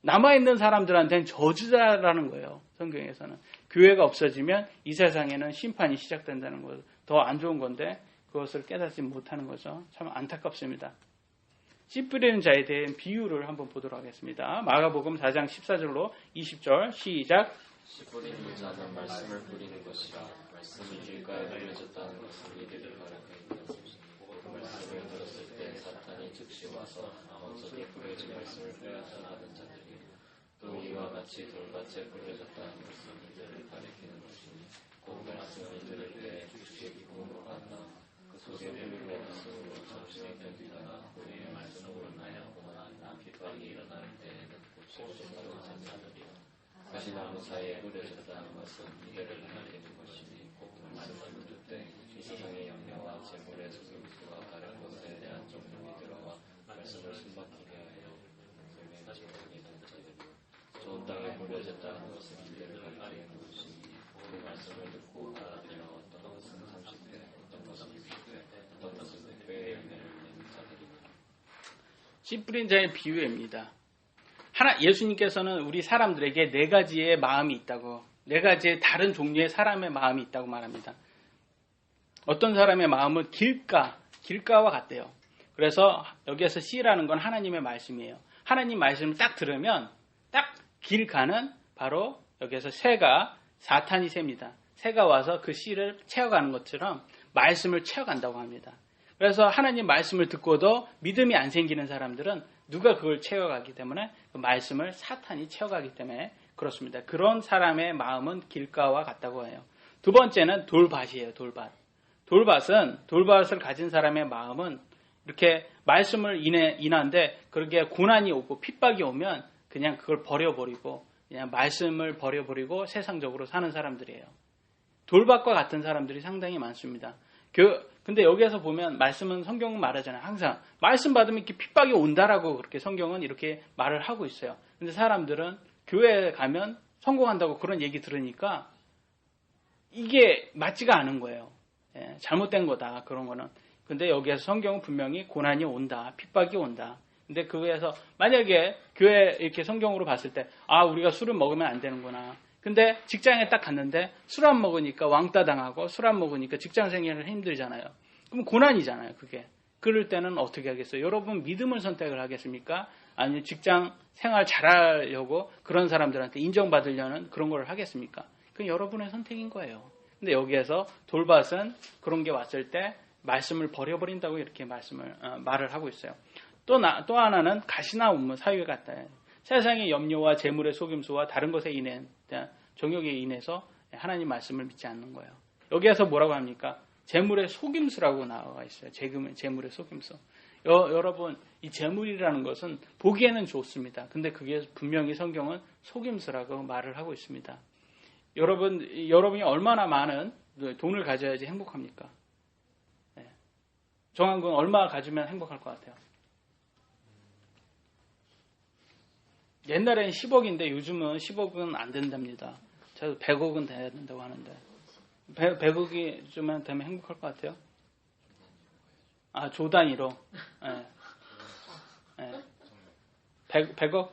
남아있는 사람들한테는 저주다라는 거예요. 성경에서는. 교회가 없어지면 이 세상에는 심판이 시작된다는 거예요. 더 안 좋은 건데 그것을 깨닫지 못하는 거죠. 참 안타깝습니다. 씨 뿌리는 자에 대한 비유를 한번 보도록 하겠습니다. 마가복음 4장 14절로 20절 시작. 씨 뿌리는 자는 말씀을 뿌리는 것이라. 말씀이 길가에 뿌려졌다는 것은 이들이 가르쳐 있는 말씀을 들었을 때 사탄이 즉시 와서 먼저도 뿌려진 말씀을 빼앗아 가는 자들이 또 이와 같이 돌밭에 뿌려졌다는 것은 이들을 가리키는 것이니 곧 말씀을 들을 때 즉시 기쁨으로 간다. 그 속에 뿌리는 말씀으로 정신이 견디다가 우리의 말씀으로 나야구나 핍박이 일어날 때에는 고치고 싶다는 자들이요. 가시나무 사이에 뿌려졌다는 것은 이들을 가리키는 것이니 곧 말씀을 듣을 때 이 세상의 염려와 재물의 속임수와 다른 것에 대한 정욕이 들어와 말씀을 숨막히게 하여 생명의 질병이 된 자들이요. 좋은 땅에 뿌려졌다는 것은 이들을 가리키는 것이니 그 말씀을 듣고 알아들여 어떤 것은 30대, 어떤 것은 60대, 어떤 것은 100배의 열매를 내는 자들이다. 씨 뿌린 자의 비유입니다. 예수님께서는 우리 사람들에게 네 가지의 마음이 있다고, 네 가지의 다른 종류의 사람의 마음이 있다고 말합니다. 어떤 사람의 마음은 길가와 같대요. 그래서 여기에서 씨라는 건 하나님의 말씀이에요. 하나님 말씀을 딱 들으면 딱 길가는 바로 여기에서 새가 사탄이 셉니다. 새가 와서 그 씨를 채워가는 것처럼 말씀을 채워간다고 합니다. 그래서 하나님 말씀을 듣고도 믿음이 안 생기는 사람들은 누가 그걸 채워가기 때문에 그 말씀을 사탄이 채워가기 때문에 그렇습니다. 그런 사람의 마음은 길가와 같다고 해요. 두 번째는 돌밭이에요. 돌밭을 가진 사람의 마음은 이렇게 말씀을 인하는데 그렇게 고난이 오고 핍박이 오면 그냥 그걸 버려버리고 그냥 말씀을 버려버리고 세상적으로 사는 사람들이에요. 돌밭과 같은 사람들이 상당히 많습니다. 근데 여기에서 보면 말씀은 성경은 말하잖아요. 항상 말씀 받으면 이렇게 핍박이 온다라고 그렇게 성경은 이렇게 말을 하고 있어요. 근데 사람들은 교회에 가면 성공한다고 그런 얘기 들으니까 이게 맞지가 않은 거예요. 잘못된 거다 그런 거는. 근데 여기에서 성경은 분명히 고난이 온다, 핍박이 온다. 근데 그거에서 만약에 교회 이렇게 성경으로 봤을 때 우리가 술을 먹으면 안 되는구나. 근데 직장에 딱 갔는데 술 안 먹으니까 왕따 당하고 술 안 먹으니까 직장 생활을 힘들잖아요. 그럼 고난이잖아요, 그게. 그럴 때는 어떻게 하겠어요? 여러분 믿음을 선택을 하겠습니까? 아니면 직장 생활 잘하려고 그런 사람들한테 인정받으려는 그런 걸 하겠습니까? 그건 여러분의 선택인 거예요. 근데 여기에서 돌밭은 그런 게 왔을 때 말씀을 버려버린다고 이렇게 말을 하고 있어요. 또 하나는 가시나 운무 사유에 같다. 세상의 염려와 재물의 속임수와 다른 것에 인해 정욕에 인해서 하나님 말씀을 믿지 않는 거예요. 여기에서 뭐라고 합니까? 재물의 속임수라고 나와 있어요. 재물의 속임수. 여러분 이 재물이라는 것은 보기에는 좋습니다. 근데 그게 분명히 성경은 속임수라고 말을 하고 있습니다. 여러분이 얼마나 많은 돈을 가져야지 행복합니까? 정한군 얼마 가지면 행복할 것 같아요? 옛날엔 10억인데 요즘은 10억은 안 된답니다. 저도 100억은 돼야 된다고 하는데 100억이 좀 되면 행복할 것 같아요? 조 단위로. 100억?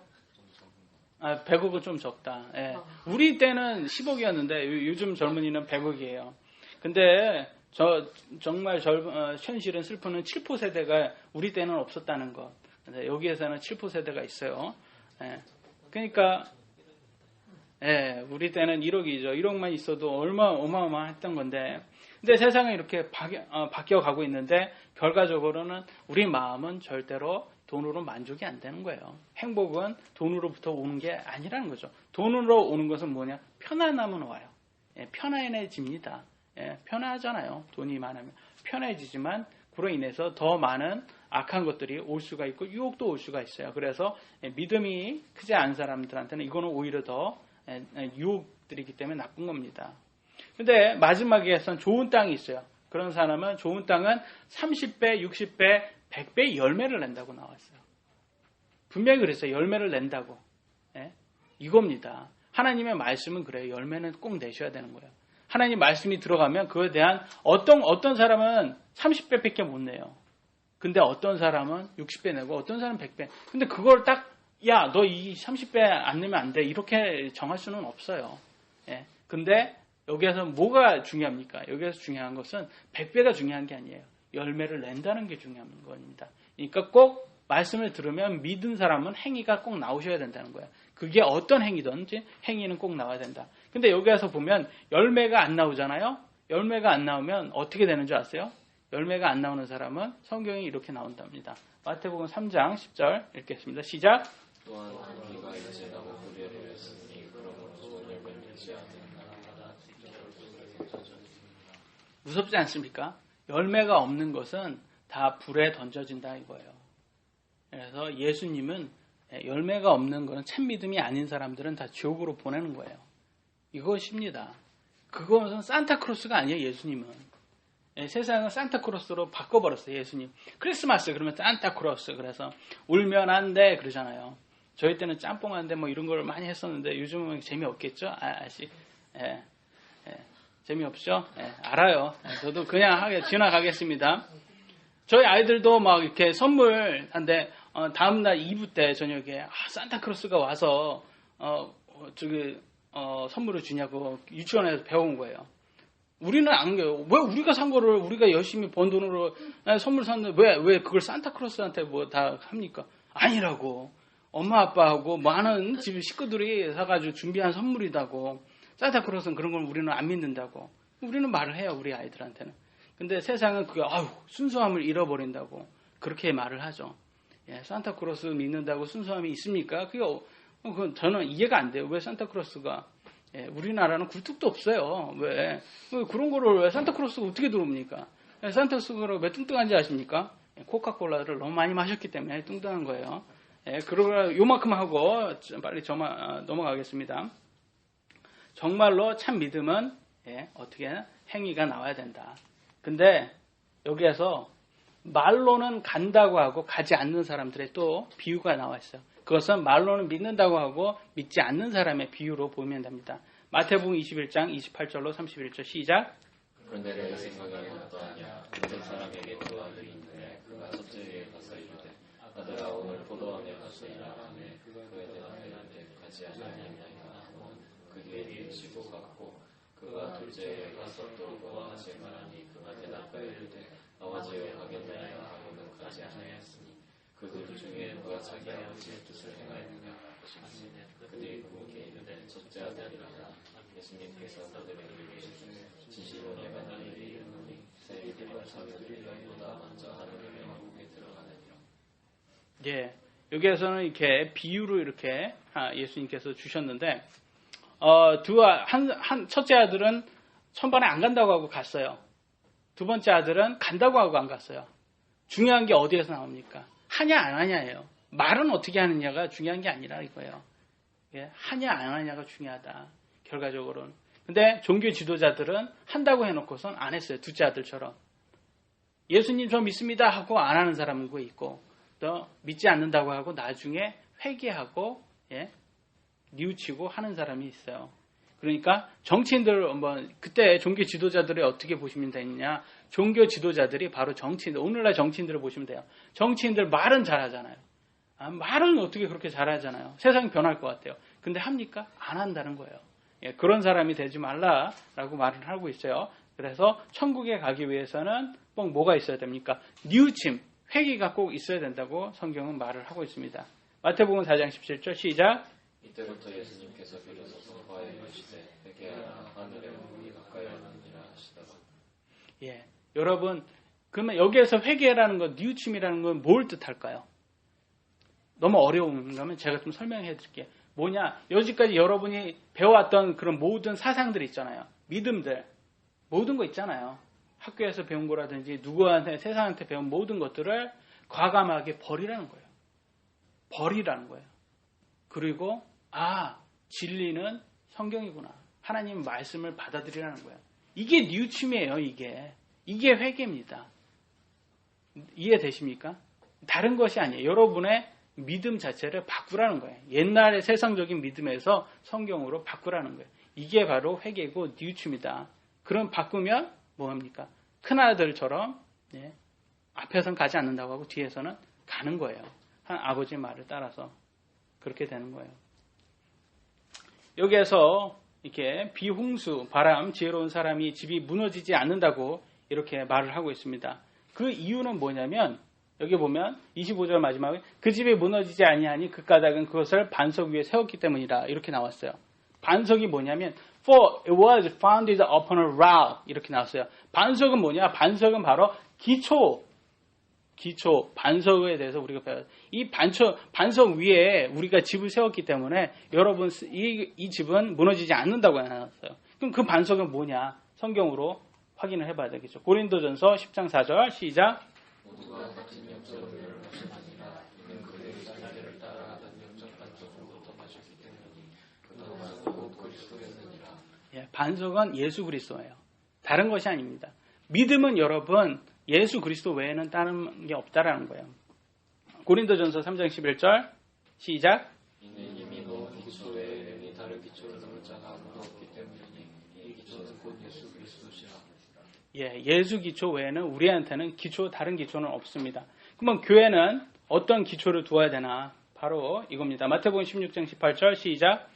100억은 좀 적다. 우리 때는 10억이었는데 요즘 젊은이는 100억이에요. 근데 정말 현실은 슬프는 7포 세대가 우리 때는 없었다는 것. 여기에서는 7포 세대가 있어요. 그러니까 우리 때는 1억이죠. 1억만 있어도 어마어마했던 건데 근데 세상은 이렇게 바뀌어가고 있는데 결과적으로는 우리 마음은 절대로 돈으로 만족이 안 되는 거예요. 행복은 돈으로부터 오는 게 아니라는 거죠. 돈으로 오는 것은 뭐냐? 편안함은 와요. 편안해집니다. 편하잖아요. 돈이 많으면 편해지지만 그로 인해서 더 많은 악한 것들이 올 수가 있고 유혹도 올 수가 있어요. 그래서 믿음이 크지 않은 사람들한테는 이거는 오히려 더 유혹들이기 때문에 나쁜 겁니다. 근데 마지막에선 좋은 땅이 있어요. 그런 사람은 좋은 땅은 30배, 60배, 100배 열매를 낸다고 나왔어요. 분명히 그랬어요. 열매를 낸다고. 예? 이겁니다. 하나님의 말씀은 그래요. 열매는 꼭 내셔야 되는 거예요. 하나님 말씀이 들어가면 그거에 대한 어떤 사람은 30배밖에 못 내요. 근데 어떤 사람은 60배 내고 어떤 사람은 100배. 근데 그걸 딱 야, 너 이 30배 안 내면 안 돼. 이렇게 정할 수는 없어요. 예. 근데 여기에서 뭐가 중요합니까? 여기에서 중요한 것은 100배가 중요한 게 아니에요. 열매를 낸다는 게 중요한 겁니다. 그러니까 꼭 말씀을 들으면 믿은 사람은 행위가 꼭 나오셔야 된다는 거예요. 그게 어떤 행위든지 행위는 꼭 나와야 된다. 근데 여기에서 보면 열매가 안 나오잖아요. 열매가 안 나오면 어떻게 되는 줄 아세요? 열매가 안 나오는 사람은 성경이 이렇게 나온답니다. 마태복음 3장 10절 읽겠습니다. 시작. 또한 비가 이제라고 구별을 했으니 그러므로 좋은 열매를 맺지 않는 나라마다 무섭지 않습니까? 열매가 없는 것은 다 불에 던져진다 이거예요. 그래서 예수님은 열매가 없는 것은 참 믿음이 아닌 사람들은 다 지옥으로 보내는 거예요. 이것입니다. 그것은 산타크로스가 아니에요. 예수님은. 세상은 산타크로스로 바꿔버렸어요. 예수님. 크리스마스 그러면 산타크로스. 그래서 울면 안 돼 그러잖아요. 저희 때는 짬뽕 안 돼 뭐 이런 걸 많이 했었는데 요즘은 재미없겠죠? 재미없죠? 알아요. 저도 그냥 저도 저희 아이들도 막 이렇게 선물한데 다음날 2부 때 저녁에 산타크로스가 와서 선물을 주냐고 유치원에서 배운 거예요. 우리는 안 그래요. 왜 우리가 산 거를 우리가 열심히 번 돈으로 선물 샀는데 왜 그걸 산타크로스한테 뭐 다 합니까? 아니라고. 엄마 아빠하고 많은 집 식구들이 사가지고 준비한 선물이다고. 산타크로스는 그런 걸 우리는 안 믿는다고. 우리는 말을 해요. 우리 아이들한테는. 근데 세상은 그게 순수함을 잃어버린다고 그렇게 말을 하죠. 산타크로스 믿는다고 순수함이 있습니까? 그건 저는 이해가 안 돼요. 왜 산타크로스가 우리나라는 굴뚝도 없어요. 왜 그런 거를 왜 산타크로스가 어떻게 들어옵니까? 산타크로스가 왜 뚱뚱한지 아십니까? 코카콜라를 너무 많이 마셨기 때문에 뚱뚱한 거예요. 그러고 요만큼 하고 빨리 넘어가겠습니다. 정말로 참 믿음은 어떻게 행위가 나와야 된다. 근데 여기에서 말로는 간다고 하고 가지 않는 사람들의 또 비유가 나와 있어요. 그것은 말로는 믿는다고 하고 믿지 않는 사람의 비유로 보면 됩니다. 마태복음 21장 28절로 31절 시작. 그런데 내 생각이 어떠하냐. 믿는 사람에게 두 아들이 있는데 그가 첫째 위에 가서 이르되 아들아 오늘 포도원에 가서 일하라매 그에 대답하되 가지 아니하니까 하고 그 뒤에 뉘우치고 갔고 그가 둘째에 가서 또 그와 같이 말하니 그가 대답하여 이르되 아버지여 가겠나이다 하고는 가지 아니하였으니 그 둘 중에 누가 자기 아버지의 뜻을 행하였느냐 하시니 그들이 그분께 이르되 첫째 아들이라. 예수님께서 그들에게 이르시되 진실로 내가 너희에게 이르노니 세리들과 자기들이 너희보다 먼저 하느님의 왕국에 들어가느니라. 여기에서는 이렇게 비유로 이렇게 예수님께서 주셨는데 첫째 아들은 천반에 안 간다고 하고 갔어요. 두 번째 아들은 간다고 하고 안 갔어요. 중요한 게 어디에서 나옵니까? 하냐 안 하냐예요. 말은 어떻게 하느냐가 중요한 게 아니라 이거예요. 하냐 안 하냐가 중요하다. 결과적으로는. 근데 종교 지도자들은 한다고 해놓고선 안 했어요. 둘째 아들처럼. 예수님 저 믿습니다 하고 안 하는 사람은 그 있고 또 믿지 않는다고 하고 나중에 회개하고 뉘우치고 하는 사람이 있어요. 그러니까 정치인들 그때 종교 지도자들이 어떻게 보시면 되느냐. 종교 지도자들이 바로 정치인들, 오늘날 정치인들을 보시면 돼요. 정치인들 말은 잘하잖아요. 말은 어떻게 그렇게 잘하잖아요. 세상이 변할 것 같아요. 근데 합니까? 안 한다는 거예요. 그런 사람이 되지 말라라고 말을 하고 있어요. 그래서 천국에 가기 위해서는 꼭 뭐가 있어야 됩니까? 뉘우침, 회개가 꼭 있어야 된다고 성경은 말을 하고 있습니다. 마태복음 4장 17절 시작. 이때부터 예수님께서 비로소 과에 이르시되 회개하라 하늘의 왕국이 가까이 왔느니라 하시더라. 여러분 그러면 여기에서 회개라는 것, 뉘우침이라는 건 뭘 뜻할까요? 너무 어려운가면 제가 좀 설명해 드릴게요. 뭐냐? 여지까지 여러분이 배워왔던 그런 모든 사상들 있잖아요. 믿음들. 모든 거 있잖아요. 학교에서 배운 거라든지 누구한테 세상한테 배운 모든 것들을 과감하게 버리라는 거예요. 버리라는 거예요. 그리고 진리는 성경이구나. 하나님 말씀을 받아들이라는 거예요. 이게 뉘우침이에요. 이게 회개입니다. 이해되십니까? 다른 것이 아니에요. 여러분의 믿음 자체를 바꾸라는 거예요. 옛날의 세상적인 믿음에서 성경으로 바꾸라는 거예요. 이게 바로 회개고 뉘우침이다. 그럼 바꾸면 뭐합니까? 큰아들처럼 앞에서는 가지 않는다고 하고 뒤에서는 가는 거예요. 한 아버지의 말을 따라서 그렇게 되는 거예요. 여기에서 이렇게 비홍수, 바람, 지혜로운 사람이 집이 무너지지 않는다고 이렇게 말을 하고 있습니다. 그 이유는 뭐냐면 여기 보면 25절 마지막에 그 집이 무너지지 아니하니 그 까닭은 그것을 반석 위에 세웠기 때문이라 이렇게 나왔어요. 반석이 뭐냐면 For it was founded upon a rock 이렇게 나왔어요. 반석은 뭐냐? 반석은 바로 기초, 반석에 대해서 우리가 배워요. 이 반석 위에 우리가 집을 세웠기 때문에 여러분 이 집은 무너지지 않는다고 해놨어요. 그럼 그 반석은 뭐냐? 성경으로 확인을 해봐야 되겠죠. 고린도전서 10장 4절 시작. 모두가 같은 영적을 마셨느니라 이는 그들이 자기를 따라가던 영적 반석으로부터 마셨기 때문이니 그 반석은 곧 그리스도였느니라. 예, 반석은 예수 그리스도예요. 다른 것이 아닙니다. 믿음은 여러분 예수 그리스도 외에는 다른 게 없다라는 거예요. 고린도전서 3장 11절 시작. 이는 이미 놓은 기초 외에 능히 다른 기초를 놓을 자가 아무도 없기 때문이니 이 기초는 곧 예수 그리스도시라. 예, 예수 기초 외에는 우리한테는 다른 기초는 없습니다. 그러면 교회는 어떤 기초를 두어야 되나? 바로 이겁니다. 마태복음 16장 18절 시작.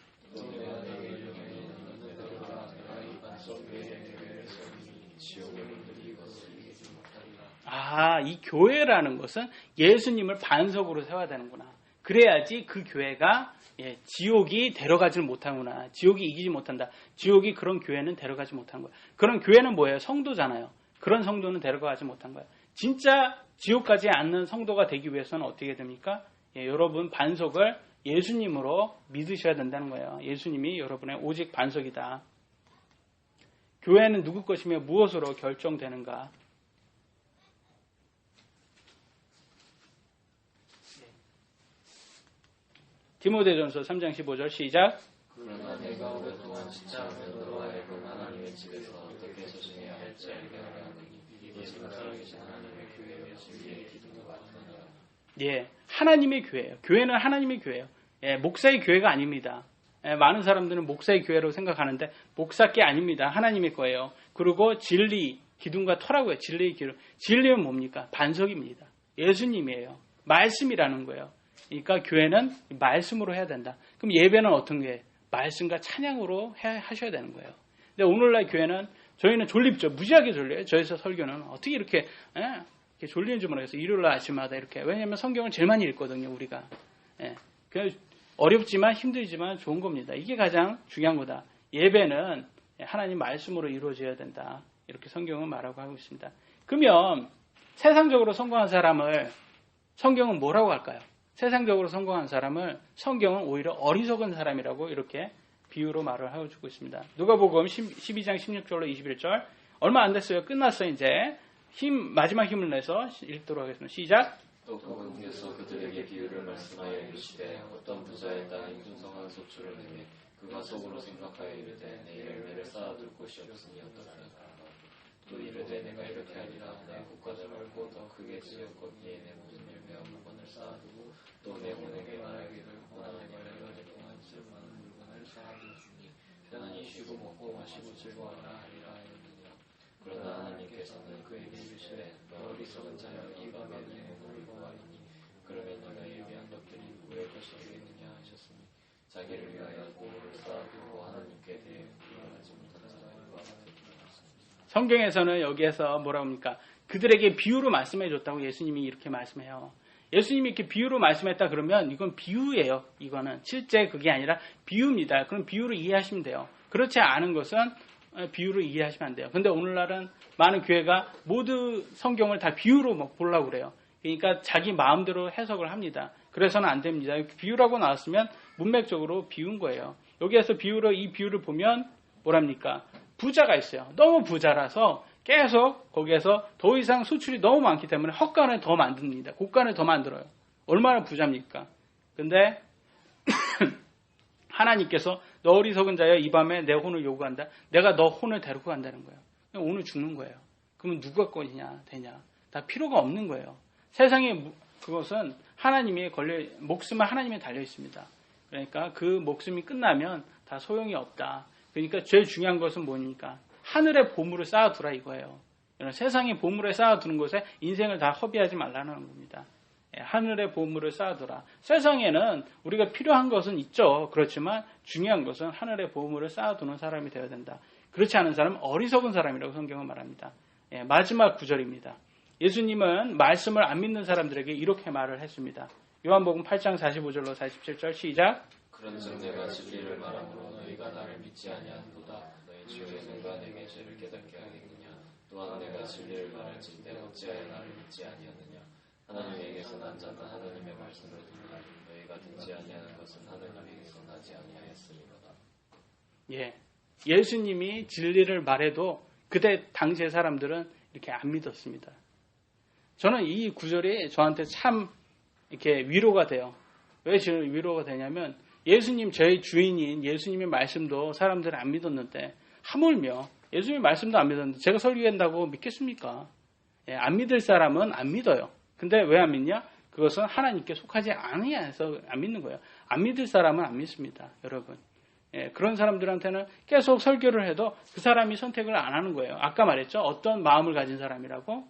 이 교회라는 것은 예수님을 반석으로 세워야 되는구나. 그래야지 그 교회가 지옥이 데려가지를 못하구나. 지옥이 이기지 못한다. 지옥이 그런 교회는 데려가지 못한 거야. 그런 교회는 뭐예요? 성도잖아요. 그런 성도는 데려가지 못한 거야. 진짜 지옥 가지 않는 성도가 되기 위해서는 어떻게 됩니까? 여러분 반석을 예수님으로 믿으셔야 된다는 거예요. 예수님이 여러분의 오직 반석이다. 교회는 누구 것이며 무엇으로 결정되는가? 디모데전서 3장 15절 시작. 그러나 내가 오랫동안 지체하며 너로 하여금 하나님의 집에서 어떻게 소중해야 할지 알게 하려 하느니 이것은 살아계신 하나님의 교회여 진리의 기둥과 같으니라. 예, 하나님의 교회예요. 교회는 하나님의 교회예요. 목사의 교회가 아닙니다. 많은 사람들은 목사의 교회로 생각하는데 목사께 아닙니다. 하나님의 거예요. 그리고 진리, 기둥과 터라고요. 진리의 기둥. 진리는 뭡니까? 반석입니다. 예수님이에요. 말씀이라는 거예요. 그러니까 교회는 말씀으로 해야 된다. 그럼 예배는 어떤 게? 말씀과 찬양으로 하셔야 되는 거예요. 근데 오늘날 교회는 저희는 졸립죠. 무지하게 졸려요. 저에서 설교는 어떻게 이렇게 졸리는지 모르겠어요. 일요일 아침마다 이렇게. 왜냐하면 성경을 제일 많이 읽거든요. 우리가. 어렵지만 힘들지만 좋은 겁니다. 이게 가장 중요한 거다. 예배는 하나님 말씀으로 이루어져야 된다. 이렇게 성경은 말하고 하고 있습니다. 그러면 세상적으로 성공한 사람을 성경은 뭐라고 할까요? 세상적으로 성공한 사람을 성경은 오히려 어리석은 사람이라고 이렇게 비유로 말을 하고 주고 있습니다. 누가복음 12장 16절로 21절 얼마 안 됐어요. 끝났어요. 이제 마지막 힘을 내서 읽도록 하겠습니다. 시작. 또 그분께서 그들에게 비유를 말씀하여 이르시되 어떤 부자의 딸이 풍성한 소출을 내매 그가 속으로 생각하여 이르되 내 열매를 쌓아둘 곳이 없으니 어떡하리까. 또 이르되 내가 이렇게 하리라. 내 국가를 말고 더 크게 지어 거기에 내 모든 열매와 물건을 쌓아두고 또 내 혼에게 말하기를 원하는 열매를 내 동안 쓸만한 물건을 쌓아두었으니 편안히 쉬고 먹고 마시고 즐거워하라 하리라 하였느니라. 그러나 하나님께서는 그에게 이르시되 너 어리석은 자여 이 밤에 내 혼을 보아리니 그러면 네가 예비한 것들이 누구의 것이 되겠느냐 하셨으니 자기를 위하여 보물을 쌓아두고 하나님께 대해 불안하지 못한 자가 성경에서는 여기에서 뭐라고 합니까? 그들에게 비유로 말씀해 줬다고 예수님이 이렇게 말씀해요. 예수님이 이렇게 비유로 말씀했다 그러면 이건 비유예요. 이거는 실제 그게 아니라 비유입니다. 그럼 비유로 이해하시면 돼요. 그렇지 않은 것은 비유로 이해하시면 안 돼요. 근데 오늘날은 많은 교회가 모두 성경을 다 비유로 보려고 그래요. 그러니까 자기 마음대로 해석을 합니다. 그래서는 안 됩니다. 비유라고 나왔으면 문맥적으로 비운 거예요. 여기에서 이 비유를 보면 뭐랍니까? 부자가 있어요. 너무 부자라서 계속 거기에서 더 이상 수출이 너무 많기 때문에 헛간을 더 만듭니다. 곡간을 더 만들어요. 얼마나 부자입니까? 근데 하나님께서 너 어리석은 자여 이 밤에 내 혼을 요구한다. 내가 너 혼을 데리고 간다는 거예요. 오늘 죽는 거예요. 그러면 누가 권이냐 되냐 다 필요가 없는 거예요. 세상에 그것은 하나님의 목숨은 하나님에 달려 있습니다. 그러니까 그 목숨이 끝나면 다 소용이 없다. 그러니까 제일 중요한 것은 뭐니까 하늘의 보물을 쌓아두라 이거예요. 세상의 보물을 쌓아두는 것에 인생을 다 허비하지 말라는 겁니다. 하늘의 보물을 쌓아두라. 세상에는 우리가 필요한 것은 있죠. 그렇지만 중요한 것은 하늘의 보물을 쌓아두는 사람이 되어야 된다. 그렇지 않은 사람은 어리석은 사람이라고 성경은 말합니다. 마지막 구절입니다. 예수님은 말씀을 안 믿는 사람들에게 이렇게 말을 했습니다. 요한복음 8장 45절로 47절 시작. 그런즉 내가 진리를 말함으로 너희가 나를 믿지 아니하는도다. 너희 주의 누가 내게 죄를 깨닫게 하겠느냐. 또한 내가 진리를 말할진대 어찌하여 나를 믿지 아니하느냐. 하나님에게서 난 자는 하나님의 말씀을 듣나니 너희가 듣지 아니하는 것은 하나님에게서 나지 아니하였으리로다. 예수님이 진리를 말해도 그때 당시의 사람들은 이렇게 안 믿었습니다. 저는 이 구절이 저한테 참 이렇게 위로가 돼요. 왜 지금 위로가 되냐면 예수님 저희 주인인 예수님의 말씀도 사람들은 안 믿었는데 하물며 예수님의 말씀도 안 믿었는데 제가 설교한다고 믿겠습니까? 안 믿을 사람은 안 믿어요. 근데 왜 안 믿냐? 그것은 하나님께 속하지 않으냐 해서 안 믿는 거예요. 안 믿을 사람은 안 믿습니다. 여러분. 그런 사람들한테는 계속 설교를 해도 그 사람이 선택을 안 하는 거예요. 아까 말했죠. 어떤 마음을 가진 사람이라고?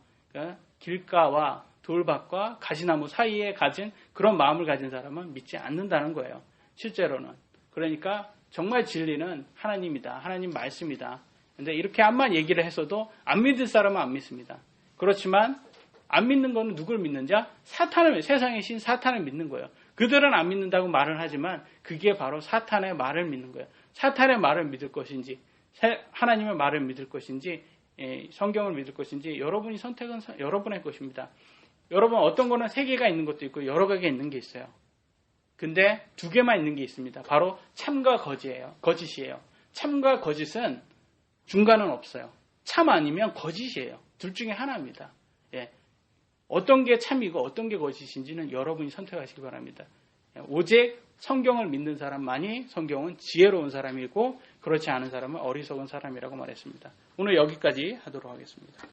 길가와 돌밭과 가시나무 사이에 가진 그런 마음을 가진 사람은 믿지 않는다는 거예요. 실제로는. 그러니까 정말 진리는 하나님이다. 하나님 말씀이다. 근데 이렇게 암만 얘기를 했어도 안 믿을 사람은 안 믿습니다. 그렇지만 안 믿는 거는 누굴 믿는자? 세상의 신 사탄을 믿는 거예요. 그들은 안 믿는다고 말을 하지만 그게 바로 사탄의 말을 믿는 거예요. 사탄의 말을 믿을 것인지 하나님의 말을 믿을 것인지 성경을 믿을 것인지 여러분이 선택은 여러분의 것입니다. 여러분 어떤 거는 3개가 있는 것도 있고 여러 개가 있는 게 있어요. 근데 2개만 있는 게 있습니다. 바로 참과 거짓이에요. 참과 거짓은 중간은 없어요. 참 아니면 거짓이에요. 둘 중에 하나입니다. 어떤 게 참이고 어떤 게 거짓인지는 여러분이 선택하시기 바랍니다. 오직 성경을 믿는 사람만이 성경은 지혜로운 사람이고 그렇지 않은 사람은 어리석은 사람이라고 말했습니다. 오늘 여기까지 하도록 하겠습니다.